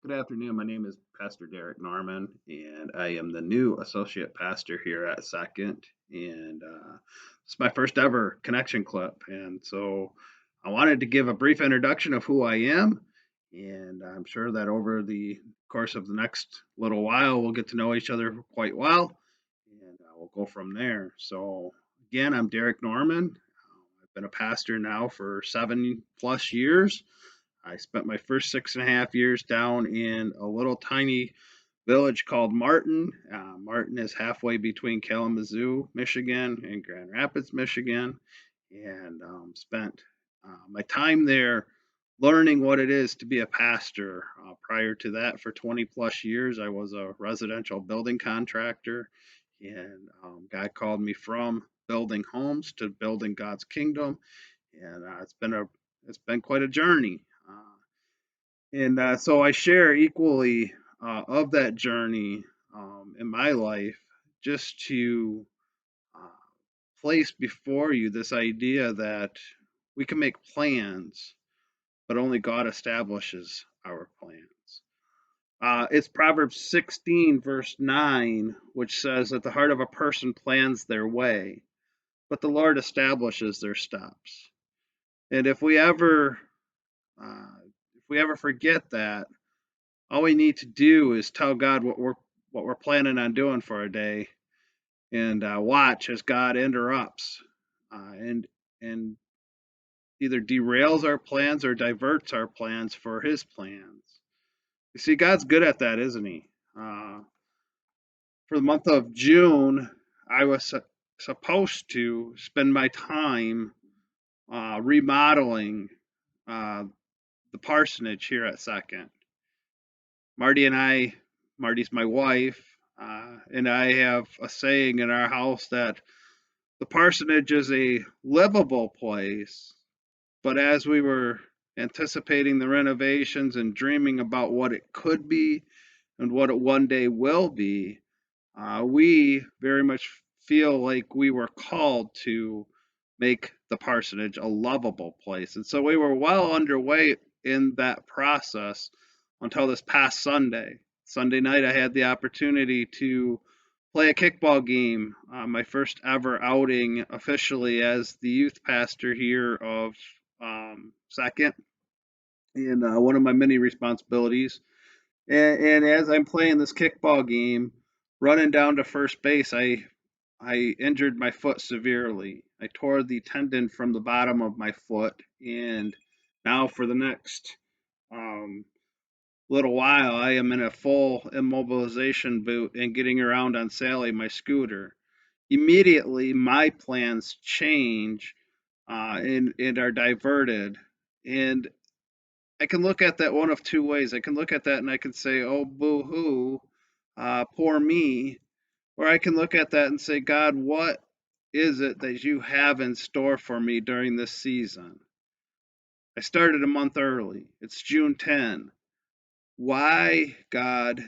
Good afternoon. My name is Pastor Derek Norman, and I am the new associate pastor here at Second. And It's my first ever connection clip. And so I wanted to give a brief introduction of who I am. And I'm sure that over the course of the next little while, we'll get to know each other quite well. And we'll go from there. So, again, I'm Derek Norman. I've been a pastor now for 7+ years. I spent my first 6.5 years down in a little tiny village called Martin. Martin is halfway between Kalamazoo, Michigan, and Grand Rapids, Michigan, and spent my time there learning what it is to be a pastor. Prior to that, for 20+ years, I was a residential building contractor, and God called me from building homes to building God's kingdom, and it's been quite a journey. So I share equally of that journey in my life, just to uh, place before you this idea that we can make plans, but only God establishes our plans. It's Proverbs 16, verse 9, which says that the heart of a person plans their way, but the Lord establishes their steps. And uh, if we ever forget that, all we need to do is tell God what we're planning on doing for a day, and watch as God interrupts and either derails our plans or diverts our plans for His plans. You see, God's good at that, isn't He? For the month of June, I was supposed to spend my time remodeling uh, the parsonage here at Second. Marty and I, Marty's my wife, and I have a saying in our house that the parsonage is a livable place, but as we were anticipating the renovations and dreaming about what it could be and what it one day will be, we very much feel like we were called to make the parsonage a lovable place. And so we were well underway in that process until this past Sunday. Sunday night, I had the opportunity to play a kickball game, my first ever outing officially as the youth pastor here of Second, and one of my many responsibilities. And as I'm playing this kickball game, running down to first base, I injured my foot severely. I tore the tendon from the bottom of my foot, and now for the next um, little while, I am in a full immobilization boot and getting around on Sally, my scooter. Immediately, my plans change and are diverted. And I can look at that one of two ways. I can look at that and I can say, oh, boo hoo, poor me. Or I can look at that and say, God, what is it that you have in store for me during this season? I started a month early. It's June 10. Why, God,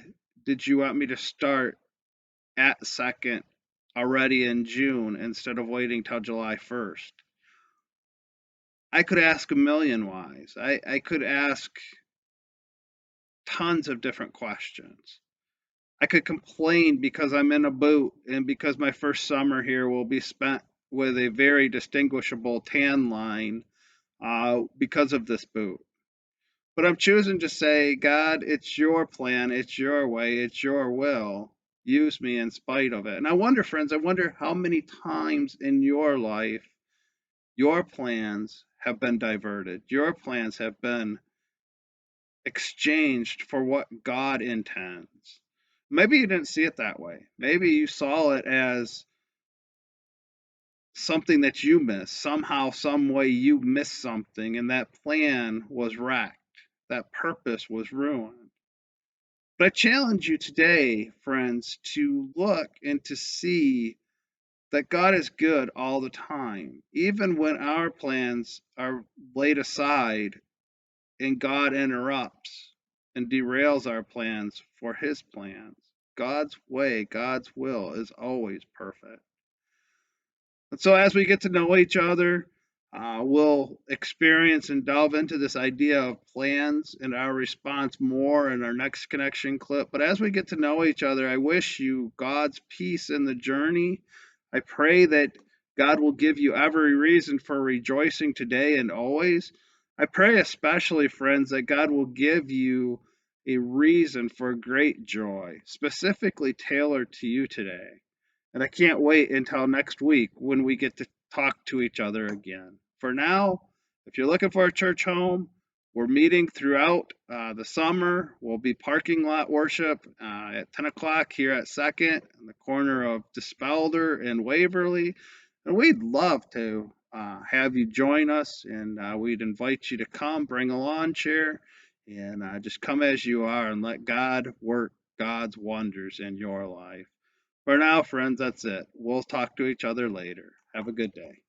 did you want me to start at Second already in June instead of waiting till July 1st? I could ask a million whys. I could ask tons of different questions. I could complain because I'm in a boot and because my first summer here will be spent with a very distinguishable tan line because of this boot. But I'm choosing to say, God, it's your plan, it's your way, it's your will. Use me in spite of it. And I wonder, friends, I wonder how many times in your life your plans have been diverted, your plans have been exchanged for what God intends. Maybe you didn't see it that way. Maybe you saw it as something that you missed. Somehow, some way you missed something, and that plan was wrecked. That purpose was ruined. But I challenge you today, friends, to look and to see that God is good all the time, even when our plans are laid aside and God interrupts and derails our plans for His plans. God's way, God's will is always perfect. And so, as we get to know each other, we'll experience and delve into this idea of plans and our response more in our next connection clip. But as we get to know each other, I wish you God's peace in the journey. I pray that God will give you every reason for rejoicing today and always. I pray especially, friends, that God will give you a reason for great joy, specifically tailored to you today. And I can't wait until next week when we get to talk to each other again. For now, if you're looking for a church home, we're meeting throughout the summer. We'll be parking lot worship at 10 o'clock here at 2nd on the corner of Dispelder and Waverly. And we'd love to have you join us, and we'd invite you to come, bring a lawn chair, and just come as you are and let God work God's wonders in your life. For now, friends, that's it. We'll talk to each other later. Have a good day.